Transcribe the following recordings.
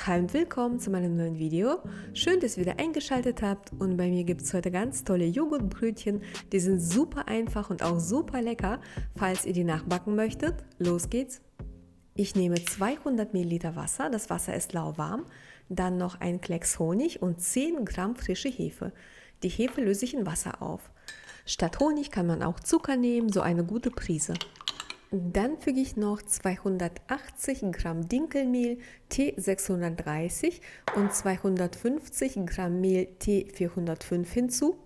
Hi und willkommen zu meinem neuen Video. Schön, dass ihr wieder eingeschaltet habt und bei mir gibt es heute ganz tolle Joghurtbrötchen. Die sind super einfach und auch super lecker. Falls ihr die nachbacken möchtet, los geht's. Ich nehme 200 Milliliter Wasser, das Wasser ist lauwarm, dann noch ein Klecks Honig und 10 Gramm frische Hefe. Die Hefe löse ich in Wasser auf. Statt Honig kann man auch Zucker nehmen, so eine gute Prise. Dann füge ich noch 280 Gramm Dinkelmehl T630 und 250 Gramm Mehl T405 hinzu.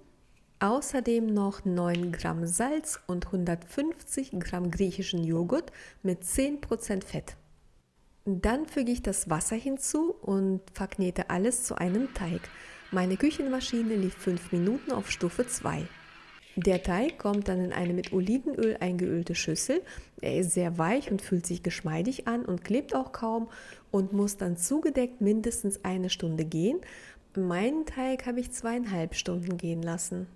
Außerdem noch 9 Gramm Salz und 150 Gramm griechischen Joghurt mit 10% Fett. Dann füge ich das Wasser hinzu und verknete alles zu einem Teig. Meine Küchenmaschine lief 5 Minuten auf Stufe 2. Der Teig kommt dann in eine mit Olivenöl eingeölte Schüssel. Er ist sehr weich und fühlt sich geschmeidig an und klebt auch kaum und muss dann zugedeckt mindestens 1 Stunde gehen. Meinen Teig habe ich 2,5 Stunden gehen lassen.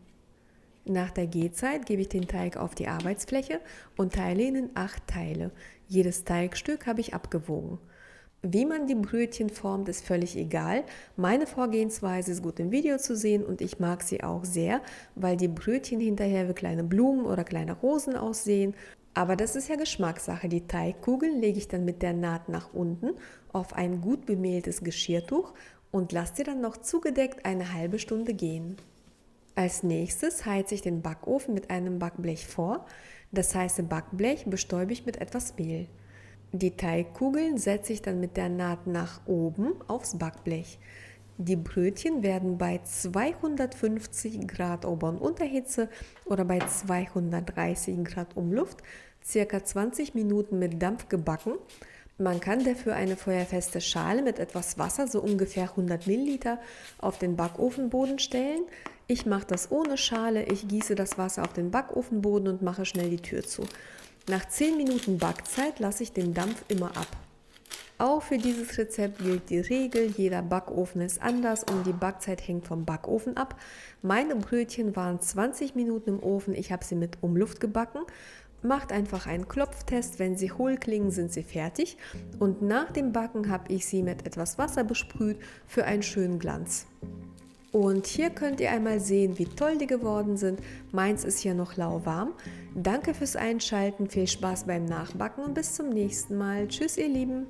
Nach der Gehzeit gebe ich den Teig auf die Arbeitsfläche und teile ihn in 8 Teile. Jedes Teigstück habe ich abgewogen. Wie man die Brötchen formt, ist völlig egal. Meine Vorgehensweise ist gut im Video zu sehen und ich mag sie auch sehr, weil die Brötchen hinterher wie kleine Blumen oder kleine Rosen aussehen. Aber das ist ja Geschmackssache. Die Teigkugeln lege ich dann mit der Naht nach unten auf ein gut bemehltes Geschirrtuch und lasse sie dann noch zugedeckt 1/2 Stunde gehen. Als nächstes heize ich den Backofen mit einem Backblech vor. Das heiße Backblech bestäube ich mit etwas Mehl. Die Teigkugeln setze ich dann mit der Naht nach oben aufs Backblech. Die Brötchen werden bei 250 Grad Ober- und Unterhitze oder bei 230 Grad Umluft ca. 20 Minuten mit Dampf gebacken. Man kann dafür eine feuerfeste Schale mit etwas Wasser, so ungefähr 100 Milliliter, auf den Backofenboden stellen. Ich mache das ohne Schale, ich gieße das Wasser auf den Backofenboden und mache schnell die Tür zu. Nach 10 Minuten Backzeit lasse ich den Dampf immer ab. Auch für dieses Rezept gilt die Regel, jeder Backofen ist anders und die Backzeit hängt vom Backofen ab. Meine Brötchen waren 20 Minuten im Ofen, ich habe sie mit Umluft gebacken. Macht einfach einen Klopftest, wenn sie hohl klingen, sind sie fertig. Und nach dem Backen habe ich sie mit etwas Wasser besprüht für einen schönen Glanz. Und hier könnt ihr einmal sehen, wie toll die geworden sind. Meins ist hier noch lauwarm. Danke fürs Einschalten, viel Spaß beim Nachbacken und bis zum nächsten Mal. Tschüss ihr Lieben!